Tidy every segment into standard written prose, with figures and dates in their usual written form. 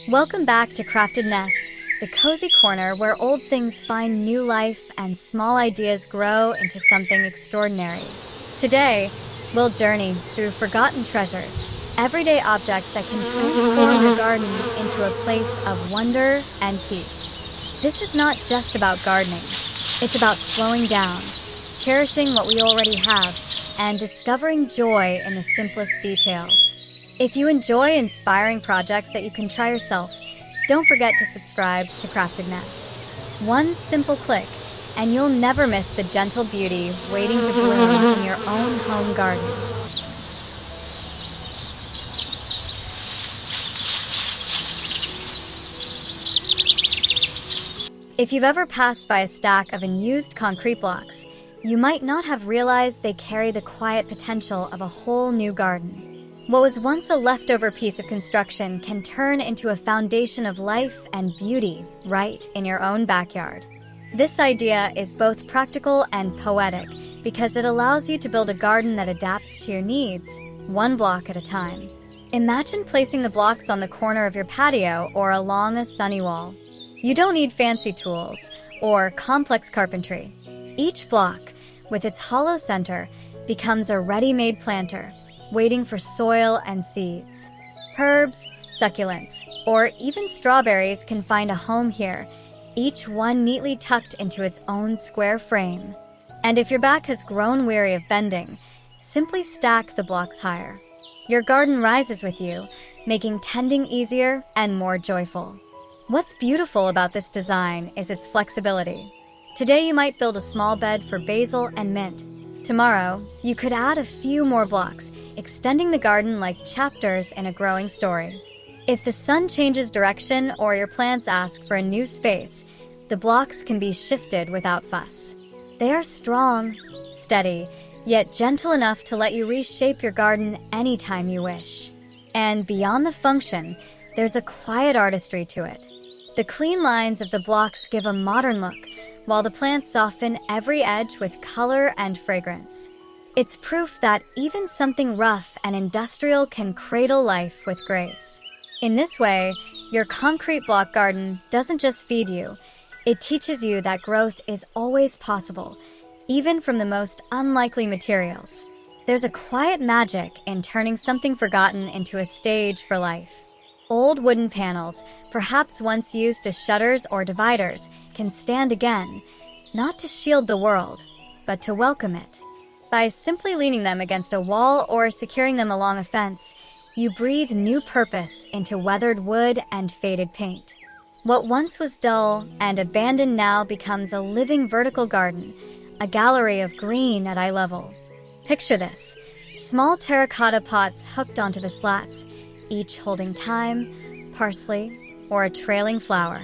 Welcome back to Crafted Nest, the cozy corner where old things find new life and small ideas grow into something extraordinary. Today, we'll journey through forgotten treasures, everyday objects that can transform your garden into a place of wonder and peace. This is not just about gardening. It's about slowing down, cherishing what we already have, and discovering joy in the simplest details. If you enjoy inspiring projects that you can try yourself, don't forget to subscribe to Crafted Nest. One simple click, and you'll never miss the gentle beauty waiting to bloom in your own home garden. If you've ever passed by a stack of unused concrete blocks, you might not have realized they carry the quiet potential of a whole new garden. What was once a leftover piece of construction can turn into a foundation of life and beauty right in your own backyard. This idea is both practical and poetic because it allows you to build a garden that adapts to your needs, one block at a time. Imagine placing the blocks on the corner of your patio or along a sunny wall. You don't need fancy tools or complex carpentry. Each block, with its hollow center, becomes a ready-made planter, waiting for soil and seeds. Herbs, succulents, or even strawberries can find a home here, each one neatly tucked into its own square frame. And if your back has grown weary of bending, simply stack the blocks higher. Your garden rises with you, making tending easier and more joyful. What's beautiful about this design is its flexibility. Today you might build a small bed for basil and mint. Tomorrow, you could add a few more blocks, extending the garden like chapters in a growing story. If the sun changes direction or your plants ask for a new space, the blocks can be shifted without fuss. They are strong, steady, yet gentle enough to let you reshape your garden anytime you wish. And beyond the function, there's a quiet artistry to it. The clean lines of the blocks give a modern look, while the plants soften every edge with color and fragrance. It's proof that even something rough and industrial can cradle life with grace. In this way, your concrete block garden doesn't just feed you, it teaches you that growth is always possible, even from the most unlikely materials. There's a quiet magic in turning something forgotten into a stage for life. Old wooden panels, perhaps once used as shutters or dividers, can stand again, not to shield the world, but to welcome it. By simply leaning them against a wall or securing them along a fence, you breathe new purpose into weathered wood and faded paint. What once was dull and abandoned now becomes a living vertical garden, a gallery of green at eye level. Picture this: small terracotta pots hooked onto the slats, each holding thyme, parsley, or a trailing flower.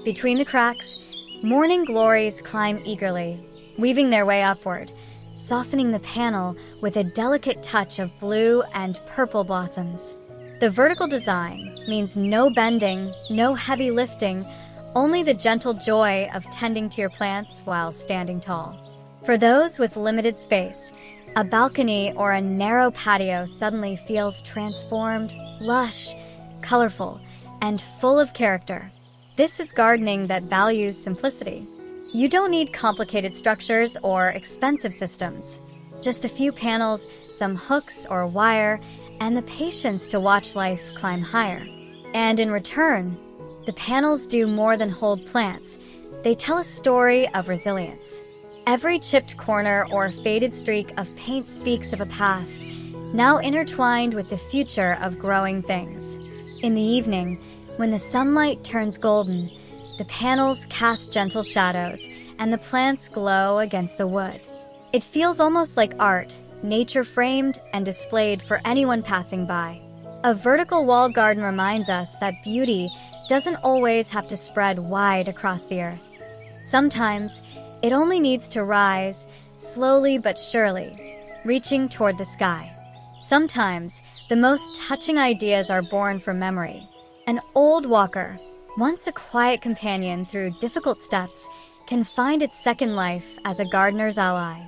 Between the cracks, morning glories climb eagerly, weaving their way upward, softening the panel with a delicate touch of blue and purple blossoms. The vertical design means no bending, no heavy lifting, only the gentle joy of tending to your plants while standing tall. For those with limited space, a balcony or a narrow patio suddenly feels transformed, lush, colorful, and full of character. This is gardening that values simplicity. You don't need complicated structures or expensive systems. Just a few panels, some hooks or wire, and the patience to watch life climb higher. And in return, the panels do more than hold plants. They tell a story of resilience. Every chipped corner or faded streak of paint speaks of a past, now intertwined with the future of growing things. In the evening, when the sunlight turns golden, the panels cast gentle shadows, and the plants glow against the wood. It feels almost like art, nature framed and displayed for anyone passing by. A vertical wall garden reminds us that beauty doesn't always have to spread wide across the earth. Sometimes, it only needs to rise, slowly but surely, reaching toward the sky. Sometimes, the most touching ideas are born from memory. An old walker, once a quiet companion through difficult steps, can find its second life as a gardener's ally.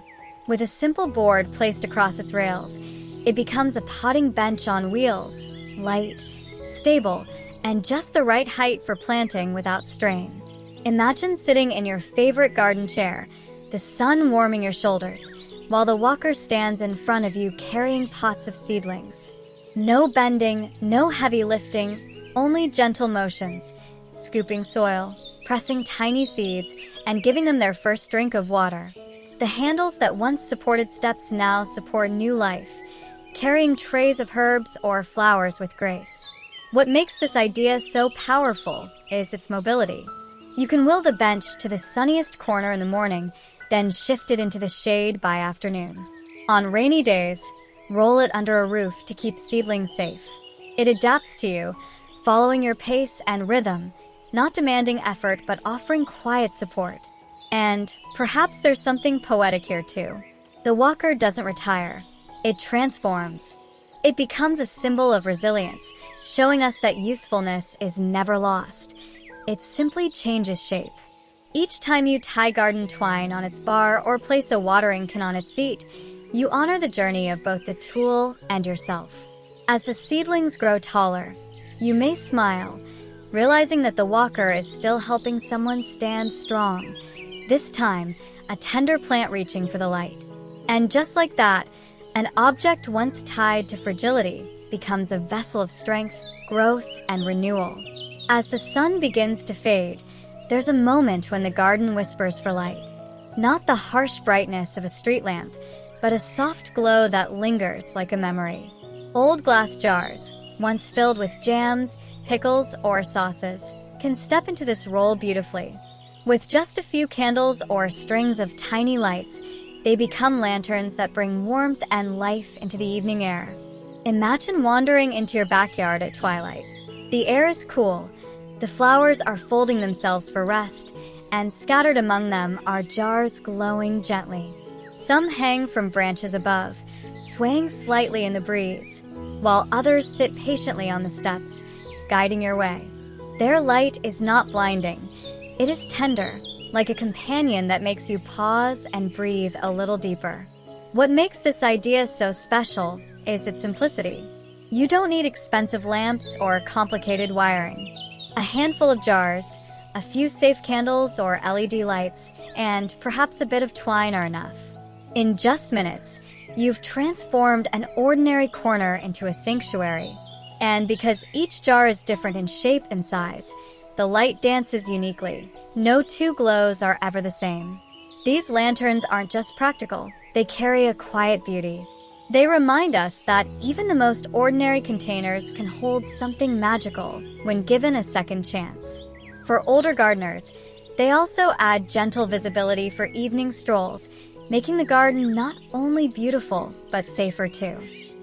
With a simple board placed across its rails, it becomes a potting bench on wheels, light, stable, and just the right height for planting without strain. Imagine sitting in your favorite garden chair, the sun warming your shoulders, while the walker stands in front of you carrying pots of seedlings. No bending, no heavy lifting, only gentle motions, scooping soil, pressing tiny seeds, and giving them their first drink of water. The handles that once supported steps now support new life, carrying trays of herbs or flowers with grace. What makes this idea so powerful is its mobility. You can wheel the bench to the sunniest corner in the morning, then shift it into the shade by afternoon. On rainy days, roll it under a roof to keep seedlings safe. It adapts to you, following your pace and rhythm, not demanding effort but offering quiet support. And perhaps there's something poetic here too. The walker doesn't retire. It transforms. It becomes a symbol of resilience, showing us that usefulness is never lost. It simply changes shape. Each time you tie garden twine on its bar or place a watering can on its seat, you honor the journey of both the tool and yourself. As the seedlings grow taller, you may smile, realizing that the walker is still helping someone stand strong, this time a tender plant reaching for the light. And just like that, an object once tied to fragility becomes a vessel of strength, growth, and renewal. As the sun begins to fade, there's a moment when the garden whispers for light. Not the harsh brightness of a street lamp, but a soft glow that lingers like a memory. Old glass jars, once filled with jams, pickles, or sauces, can step into this role beautifully. With just a few candles or strings of tiny lights, they become lanterns that bring warmth and life into the evening air. Imagine wandering into your backyard at twilight. The air is cool, the flowers are folding themselves for rest, and scattered among them are jars glowing gently. Some hang from branches above, swaying slightly in the breeze, while others sit patiently on the steps, guiding your way. Their light is not blinding. It is tender, like a companion that makes you pause and breathe a little deeper. What makes this idea so special is its simplicity. You don't need expensive lamps or complicated wiring. A handful of jars, a few safe candles or LED lights, and perhaps a bit of twine are enough. In just minutes, you've transformed an ordinary corner into a sanctuary. And because each jar is different in shape and size, the light dances uniquely. No two glows are ever the same. These lanterns aren't just practical, they carry a quiet beauty. They remind us that even the most ordinary containers can hold something magical when given a second chance. For older gardeners, they also add gentle visibility for evening strolls, making the garden not only beautiful, but safer too.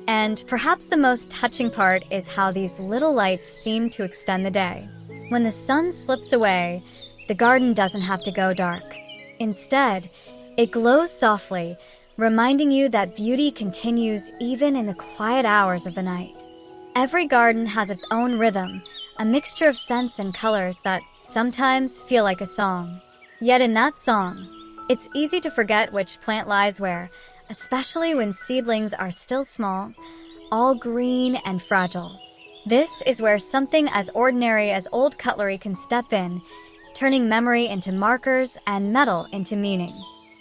And perhaps the most touching part is how these little lights seem to extend the day. When the sun slips away, the garden doesn't have to go dark. Instead, it glows softly, reminding you that beauty continues even in the quiet hours of the night. Every garden has its own rhythm, a mixture of scents and colors that sometimes feel like a song. Yet in that song, it's easy to forget which plant lies where, especially when seedlings are still small, all green and fragile. This is where something as ordinary as old cutlery can step in, turning memory into markers and metal into meaning.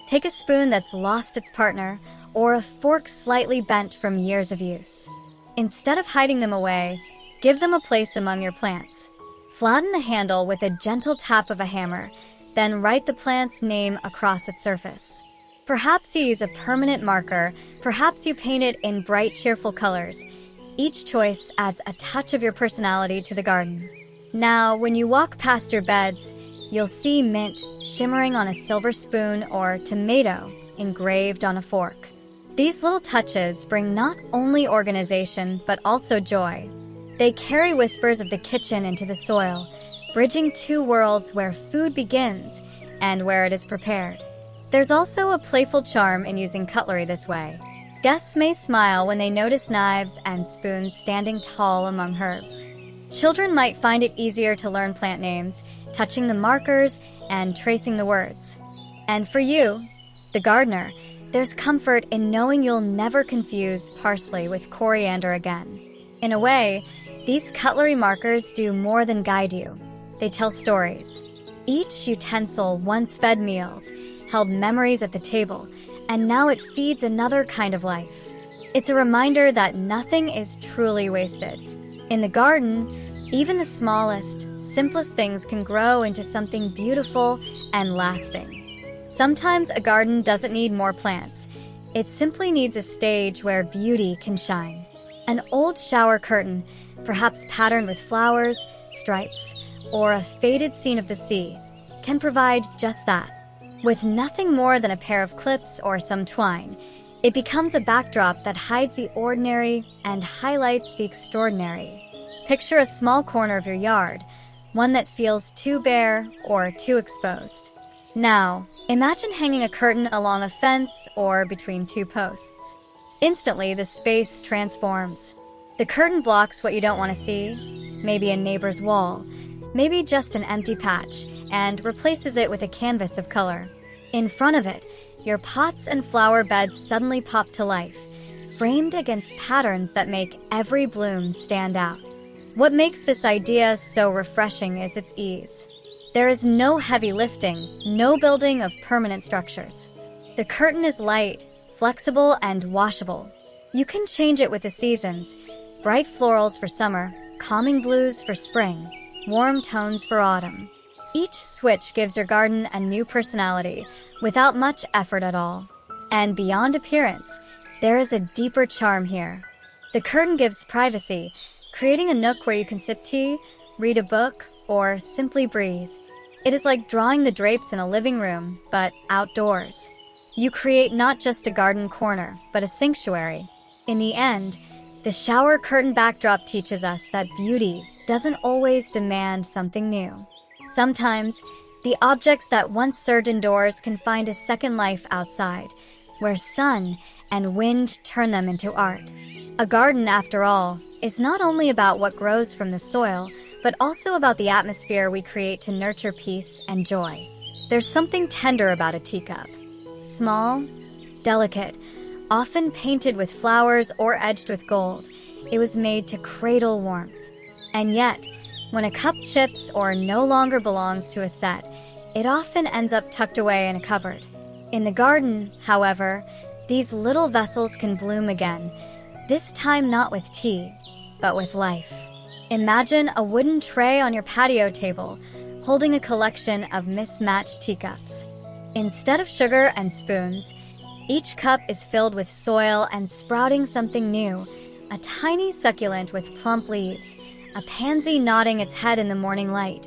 Take a spoon that's lost its partner, or a fork slightly bent from years of use. Instead of hiding them away, give them a place among your plants. Flatten the handle with a gentle tap of a hammer, then write the plant's name across its surface. Perhaps you use a permanent marker, perhaps you paint it in bright, cheerful colors. Each choice adds a touch of your personality to the garden. Now, when you walk past your beds, you'll see mint shimmering on a silver spoon or tomato engraved on a fork. These little touches bring not only organization, but also joy. They carry whispers of the kitchen into the soil, bridging two worlds where food begins and where it is prepared. There's also a playful charm in using cutlery this way. Guests may smile when they notice knives and spoons standing tall among herbs. Children might find it easier to learn plant names, touching the markers and tracing the words. And for you, the gardener, there's comfort in knowing you'll never confuse parsley with coriander again. In a way, These cutlery markers do more than guide you. They tell stories. Each utensil once fed meals, held memories at the table, and now it feeds another kind of life. It's a reminder that nothing is truly wasted. In the garden, even the smallest, simplest things can grow into something beautiful and lasting. Sometimes a garden doesn't need more plants. It simply needs a stage where beauty can shine. An old shower curtain, perhaps patterned with flowers, stripes, or a faded scene of the sea, can provide just that. With nothing more than a pair of clips or some twine, it becomes a backdrop that hides the ordinary and highlights the extraordinary. Picture a small corner of your yard, one that feels too bare or too exposed. Now, imagine hanging a curtain along a fence or between two posts. Instantly, the space transforms. The curtain blocks what you don't want to see, maybe a neighbor's wall, maybe just an empty patch, and replaces it with a canvas of color. In front of it, your pots and flower beds suddenly pop to life, framed against patterns that make every bloom stand out. What makes this idea so refreshing is its ease. There is no heavy lifting, no building of permanent structures. The curtain is light, flexible, and washable. You can change it with the seasons: bright florals for summer, calming blues for spring, warm tones for autumn. Each switch gives your garden a new personality without much effort at all. And beyond appearance, there is a deeper charm here. The curtain gives privacy, creating a nook where you can sip tea, read a book, or simply breathe. It is like drawing the drapes in a living room, but outdoors. You create not just a garden corner, but a sanctuary. In the end, the shower curtain backdrop teaches us that beauty doesn't always demand something new. Sometimes, the objects that once served indoors can find a second life outside, where sun and wind turn them into art. A garden, after all, is not only about what grows from the soil, but also about the atmosphere we create to nurture peace and joy. There's something tender about a teacup. Small, delicate, often painted with flowers or edged with gold, it was made to cradle warmth. And yet, when a cup chips or no longer belongs to a set, it often ends up tucked away in a cupboard. In the garden, however, these little vessels can bloom again, this time not with tea, but with life. Imagine a wooden tray on your patio table, holding a collection of mismatched teacups. Instead of sugar and spoons, each cup is filled with soil and sprouting something new, a tiny succulent with plump leaves, a pansy nodding its head in the morning light,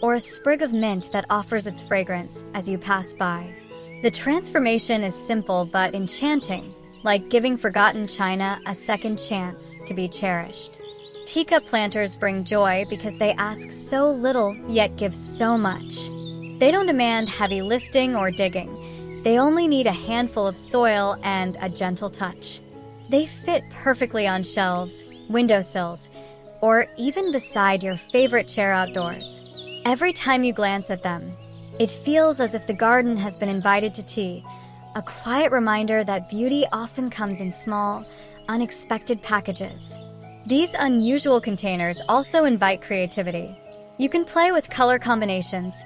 or a sprig of mint that offers its fragrance as you pass by. The transformation is simple but enchanting, like giving forgotten china a second chance to be cherished. Teacup planters bring joy because they ask so little yet give so much. They don't demand heavy lifting or digging. They only need a handful of soil and a gentle touch. They fit perfectly on shelves, windowsills, or even beside your favorite chair outdoors. Every time you glance at them, it feels as if the garden has been invited to tea, a quiet reminder that beauty often comes in small, unexpected packages. These unusual containers also invite creativity. You can play with color combinations: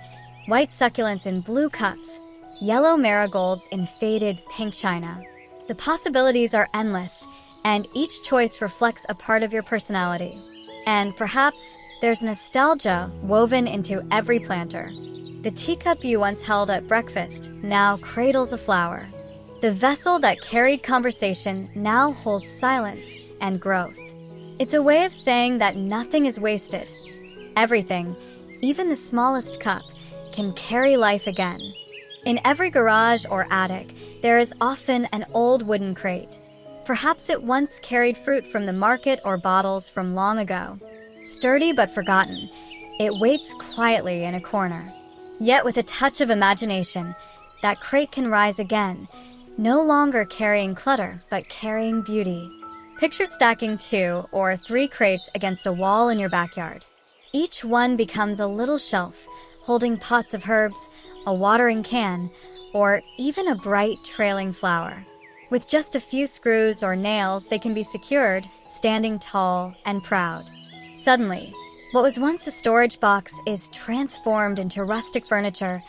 white succulents in blue cups, yellow marigolds in faded pink china. The possibilities are endless, and each choice reflects a part of your personality. And perhaps there's nostalgia woven into every planter. The teacup you once held at breakfast now cradles a flower. The vessel that carried conversation now holds silence and growth. It's a way of saying that nothing is wasted. Everything, even the smallest cup, can carry life again. In every garage or attic, there is often an old wooden crate. Perhaps it once carried fruit from the market or bottles from long ago. Sturdy but forgotten, it waits quietly in a corner. Yet with a touch of imagination, that crate can rise again, no longer carrying clutter, but carrying beauty. Picture stacking 2 or 3 crates against a wall in your backyard. Each one becomes a little shelf, holding pots of herbs, a watering can, or even a bright trailing flower. With just a few screws or nails, they can be secured, standing tall and proud. Suddenly, what was once a storage box is transformed into rustic furniture,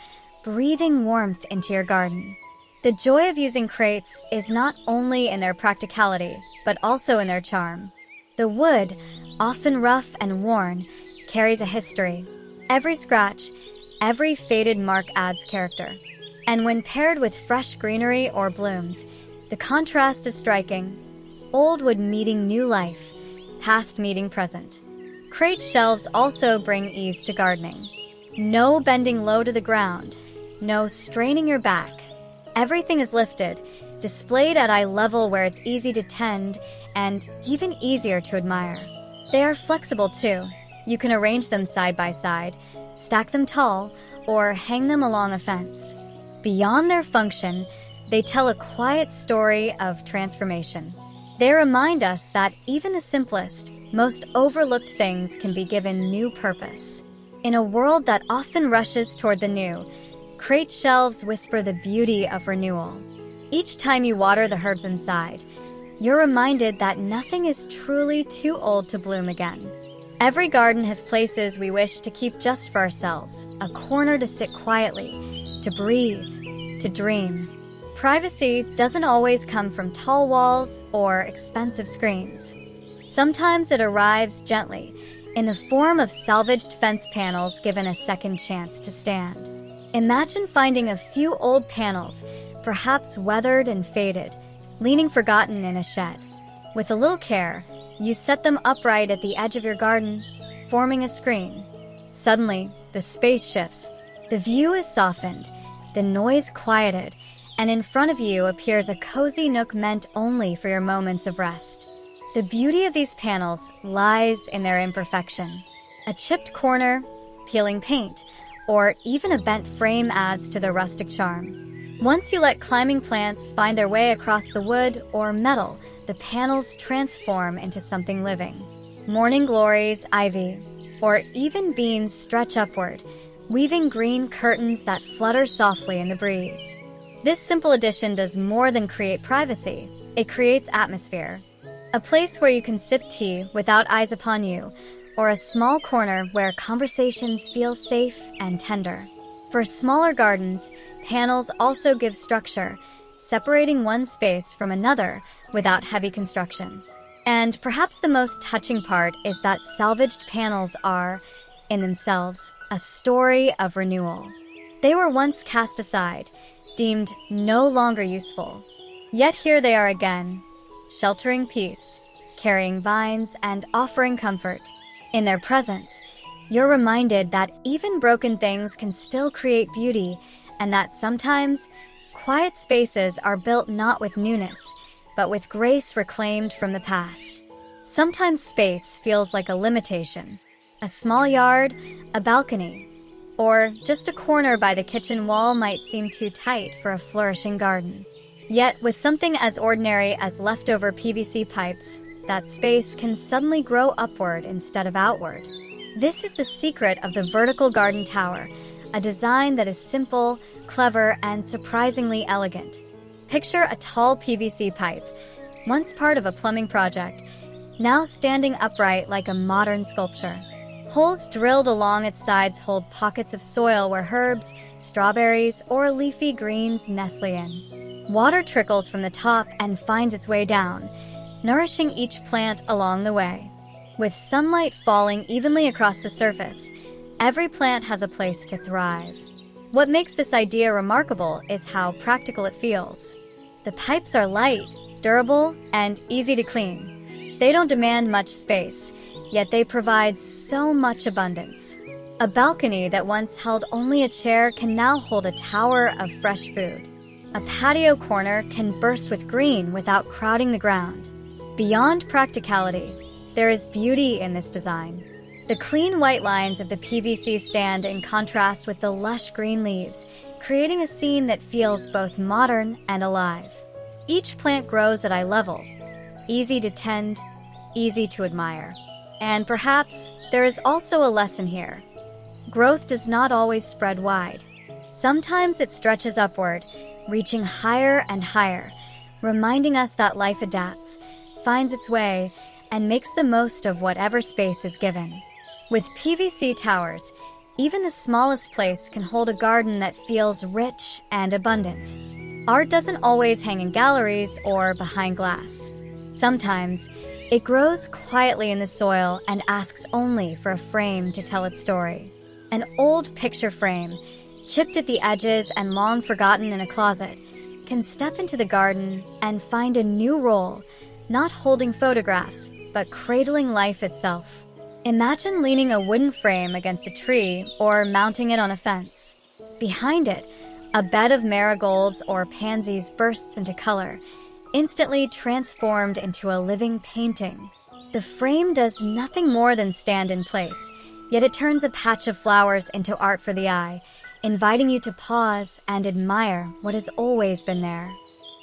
breathing warmth into your garden. The joy of using crates is not only in their practicality, but also in their charm. The wood, often rough and worn, carries a history. Every scratch, every faded mark adds character. And when paired with fresh greenery or blooms, the contrast is striking. Old wood meeting new life, past meeting present. Crate shelves also bring ease to gardening. No bending low to the ground, no straining your back. Everything is lifted, displayed at eye level where it's easy to tend and even easier to admire. They are flexible too. You can arrange them side by side, stack them tall, or hang them along a fence. Beyond their function, they tell a quiet story of transformation. They remind us that even the simplest, most overlooked things can be given new purpose. In a world that often rushes toward the new, crate shelves whisper the beauty of renewal. Each time you water the herbs inside, you're reminded that nothing is truly too old to bloom again. Every garden has places we wish to keep just for ourselves, a corner to sit quietly, to breathe, to dream. Privacy doesn't always come from tall walls or expensive screens. Sometimes it arrives gently, in the form of salvaged fence panels given a second chance to stand. Imagine finding a few old panels, perhaps weathered and faded, leaning forgotten in a shed. With a little care, you set them upright at the edge of your garden, forming a screen. Suddenly, the space shifts. The view is softened, the noise quieted, and in front of you appears a cozy nook meant only for your moments of rest. The beauty of these panels lies in their imperfection. A chipped corner, peeling paint, or even a bent frame adds to the rustic charm. Once you let climbing plants find their way across the wood or metal, the panels transform into something living. Morning glories, ivy, or even beans stretch upward, weaving green curtains that flutter softly in the breeze. This simple addition does more than create privacy. It creates atmosphere. A place where you can sip tea without eyes upon you, or a small corner where conversations feel safe and tender. For smaller gardens, panels also give structure, separating one space from another without heavy construction. And perhaps the most touching part is that salvaged panels are, in themselves, a story of renewal. They were once cast aside, deemed no longer useful. Yet here they are again, sheltering peace, carrying vines, and offering comfort. In their presence, you're reminded that even broken things can still create beauty, and that sometimes quiet spaces are built not with newness, but with grace reclaimed from the past. Sometimes space feels like a limitation. A small yard, a balcony, or just a corner by the kitchen wall might seem too tight for a flourishing garden. Yet, with something as ordinary as leftover PVC pipes, that space can suddenly grow upward instead of outward. This is the secret of the vertical garden tower, a design that is simple, clever, and surprisingly elegant. Picture a tall PVC pipe, once part of a plumbing project, now standing upright like a modern sculpture. Holes drilled along its sides hold pockets of soil where herbs, strawberries, or leafy greens nestle in. Water trickles from the top and finds its way down, nourishing each plant along the way. With sunlight falling evenly across the surface, every plant has a place to thrive. What makes this idea remarkable is how practical it feels. The pipes are light, durable, and easy to clean. They don't demand much space, yet they provide so much abundance. A balcony that once held only a chair can now hold a tower of fresh food. A patio corner can burst with green without crowding the ground. Beyond practicality, there is beauty in this design. The clean white lines of the PVC stand in contrast with the lush green leaves, creating a scene that feels both modern and alive. Each plant grows at eye level, easy to tend, easy to admire. And perhaps there is also a lesson here. Growth does not always spread wide. Sometimes it stretches upward, reaching higher and higher, reminding us that life adapts, finds its way, and makes the most of whatever space is given. With PVC towers, even the smallest place can hold a garden that feels rich and abundant. Art doesn't always hang in galleries or behind glass. Sometimes, it grows quietly in the soil and asks only for a frame to tell its story. An old picture frame, chipped at the edges and long forgotten in a closet, can step into the garden and find a new role, not holding photographs, but cradling life itself. Imagine leaning a wooden frame against a tree or mounting it on a fence. Behind it, a bed of marigolds or pansies bursts into color, instantly transformed into a living painting. The frame does nothing more than stand in place, yet it turns a patch of flowers into art for the eye, inviting you to pause and admire what has always been there.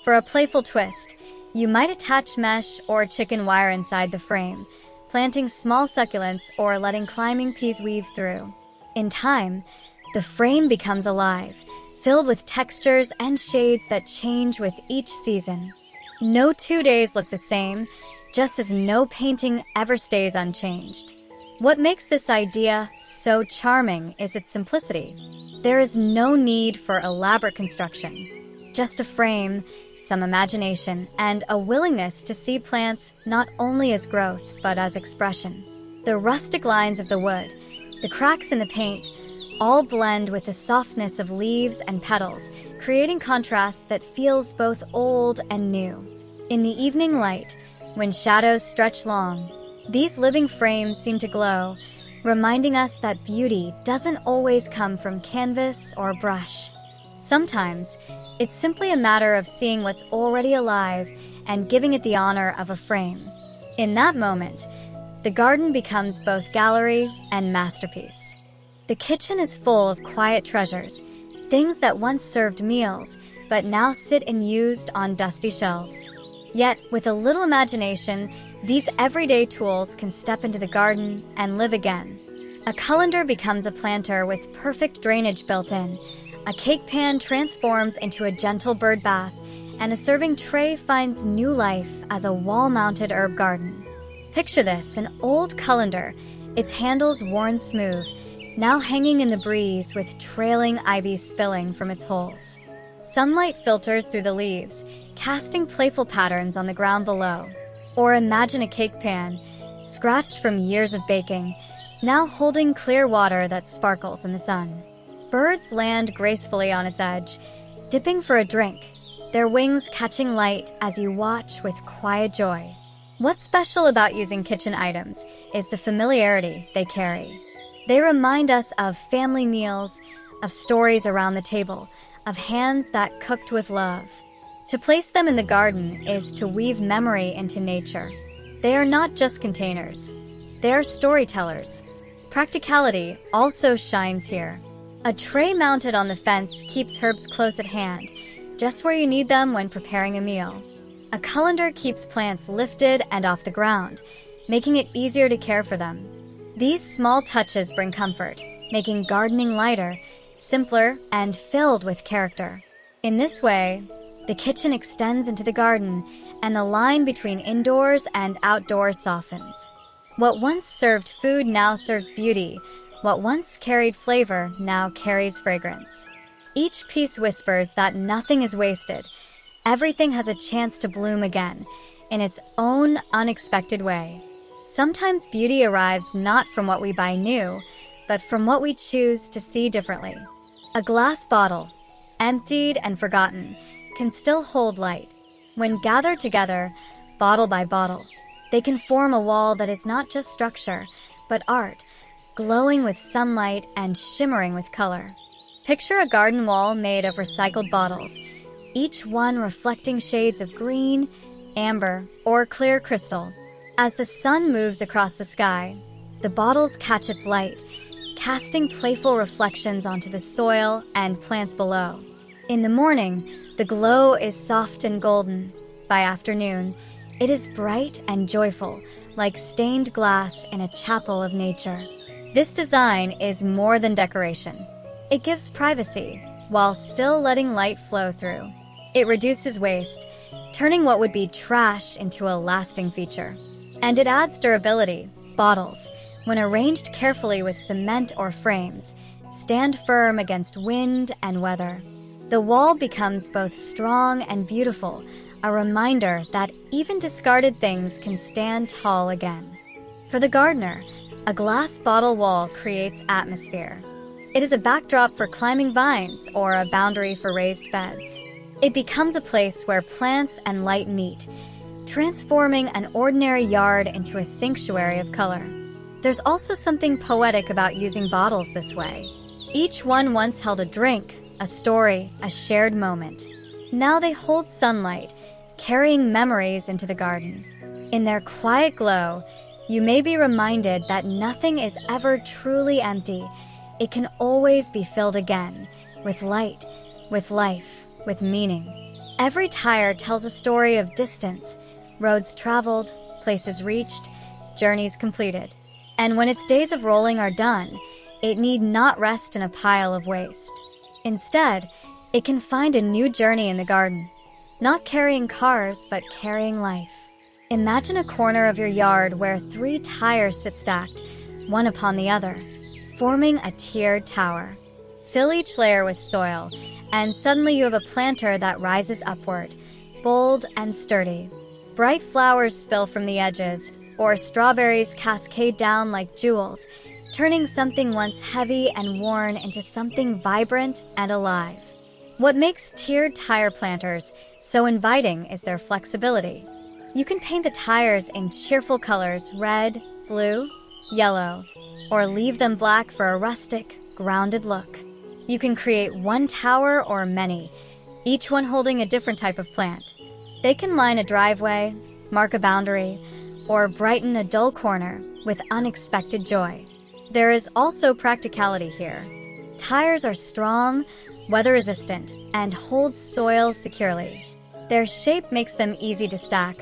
For a playful twist, you might attach mesh or chicken wire inside the frame, planting small succulents or letting climbing peas weave through. In time, the frame becomes alive, filled with textures and shades that change with each season. No 2 days look the same, just as no painting ever stays unchanged. What makes this idea so charming is its simplicity. There is no need for elaborate construction, just a frame, some imagination, and a willingness to see plants not only as growth, but as expression. The rustic lines of the wood, the cracks in the paint, all blend with the softness of leaves and petals, creating contrast that feels both old and new. In the evening light, when shadows stretch long, these living frames seem to glow, reminding us that beauty doesn't always come from canvas or brush. Sometimes, it's simply a matter of seeing what's already alive and giving it the honor of a frame. In that moment, the garden becomes both gallery and masterpiece. The kitchen is full of quiet treasures, things that once served meals, but now sit unused on dusty shelves. Yet, with a little imagination, these everyday tools can step into the garden and live again. A colander becomes a planter with perfect drainage built in. A cake pan transforms into a gentle bird bath, and a serving tray finds new life as a wall-mounted herb garden. Picture this, an old colander, its handles worn smooth, now hanging in the breeze with trailing ivy spilling from its holes. Sunlight filters through the leaves, casting playful patterns on the ground below. Or imagine a cake pan, scratched from years of baking, now holding clear water that sparkles in the sun. Birds land gracefully on its edge, dipping for a drink, their wings catching light as you watch with quiet joy. What's special about using kitchen items is the familiarity they carry. They remind us of family meals, of stories around the table, of hands that cooked with love. To place them in the garden is to weave memory into nature. They are not just containers. They are storytellers. Practicality also shines here. A tray mounted on the fence keeps herbs close at hand, just where you need them when preparing a meal. A colander keeps plants lifted and off the ground, making it easier to care for them. These small touches bring comfort, making gardening lighter, simpler, and filled with character. In this way, the kitchen extends into the garden, and the line between indoors and outdoors softens. What once served food now serves beauty. What once carried flavor now carries fragrance. Each piece whispers that nothing is wasted. Everything has a chance to bloom again, in its own unexpected way. Sometimes beauty arrives not from what we buy new, but from what we choose to see differently. A glass bottle, emptied and forgotten, can still hold light. When gathered together, bottle by bottle, they can form a wall that is not just structure, but art, glowing with sunlight and shimmering with color. Picture a garden wall made of recycled bottles, each one reflecting shades of green, amber, or clear crystal. As the sun moves across the sky, the bottles catch its light, casting playful reflections onto the soil and plants below. In the morning, the glow is soft and golden. By afternoon, it is bright and joyful, like stained glass in a chapel of nature. This design is more than decoration. It gives privacy, while still letting light flow through. It reduces waste, turning what would be trash into a lasting feature. And it adds durability. Bottles, when arranged carefully with cement or frames, stand firm against wind and weather. The wall becomes both strong and beautiful, a reminder that even discarded things can stand tall again. For the gardener, a glass bottle wall creates atmosphere. It is a backdrop for climbing vines or a boundary for raised beds. It becomes a place where plants and light meet, transforming an ordinary yard into a sanctuary of color. There's also something poetic about using bottles this way. Each one once held a drink, a story, a shared moment. Now they hold sunlight, carrying memories into the garden. In their quiet glow, you may be reminded that nothing is ever truly empty. It can always be filled again, with light, with life, with meaning. Every tire tells a story of distance, roads traveled, places reached, journeys completed. And when its days of rolling are done, it need not rest in a pile of waste. Instead, it can find a new journey in the garden, not carrying cars, but carrying life. Imagine a corner of your yard where 3 tires sit stacked, one upon the other, forming a tiered tower. Fill each layer with soil, and suddenly you have a planter that rises upward, bold and sturdy. Bright flowers spill from the edges, or strawberries cascade down like jewels, turning something once heavy and worn into something vibrant and alive. What makes tiered tire planters so inviting is their flexibility. You can paint the tires in cheerful colors, red, blue, yellow, or leave them black for a rustic, grounded look. You can create one tower or many, each one holding a different type of plant. They can line a driveway, mark a boundary, or brighten a dull corner with unexpected joy. There is also practicality here. Tires are strong, weather-resistant, and hold soil securely. Their shape makes them easy to stack,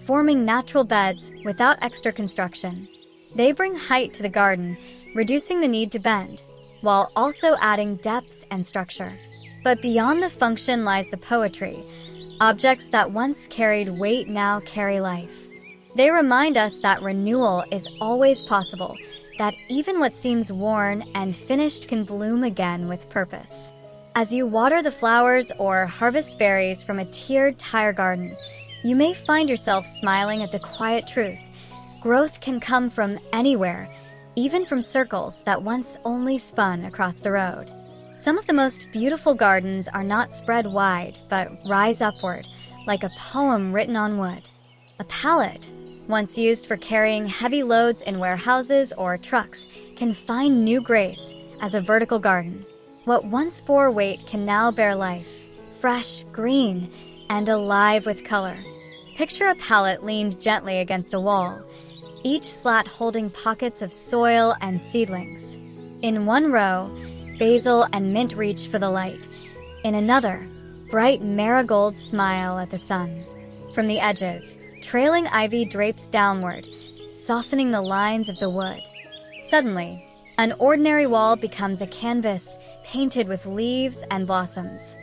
forming natural beds without extra construction. They bring height to the garden, reducing the need to bend, while also adding depth and structure. But beyond the function lies the poetry. Objects that once carried weight now carry life. They remind us that renewal is always possible, that even what seems worn and finished can bloom again with purpose. As you water the flowers or harvest berries from a tiered tire garden, you may find yourself smiling at the quiet truth. Growth can come from anywhere, even from circles that once only spun across the road. Some of the most beautiful gardens are not spread wide, but rise upward, like a poem written on wood. A pallet, once used for carrying heavy loads in warehouses or trucks, can find new grace as a vertical garden. What once bore weight can now bear life, fresh, green, and alive with color. Picture a pallet leaned gently against a wall, each slat holding pockets of soil and seedlings. In one row, basil and mint reach for the light. In another, bright marigolds smile at the sun. From the edges, trailing ivy drapes downward, softening the lines of the wood. Suddenly, an ordinary wall becomes a canvas painted with leaves and blossoms.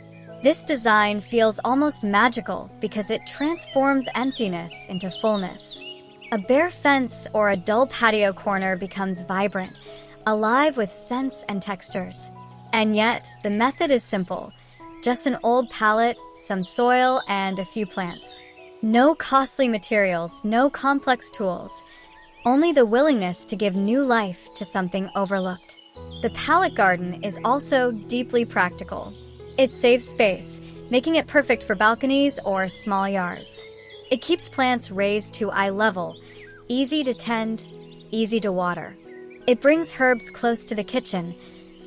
This design feels almost magical because it transforms emptiness into fullness. A bare fence or a dull patio corner becomes vibrant, alive with scents and textures. And yet, the method is simple. Just an old pallet, some soil, and a few plants. No costly materials, no complex tools. Only the willingness to give new life to something overlooked. The pallet garden is also deeply practical. It saves space, making it perfect for balconies or small yards. It keeps plants raised to eye level, easy to tend, easy to water. It brings herbs close to the kitchen,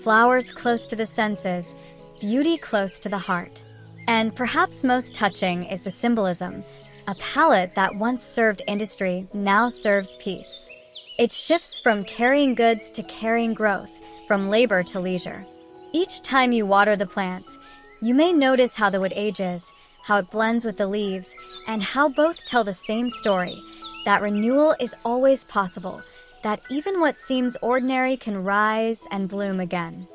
flowers close to the senses, beauty close to the heart. And perhaps most touching is the symbolism. A pallet that once served industry now serves peace. It shifts from carrying goods to carrying growth, from labor to leisure. Each time you water the plants, you may notice how the wood ages, how it blends with the leaves, and how both tell the same story, that renewal is always possible, that even what seems ordinary can rise and bloom again.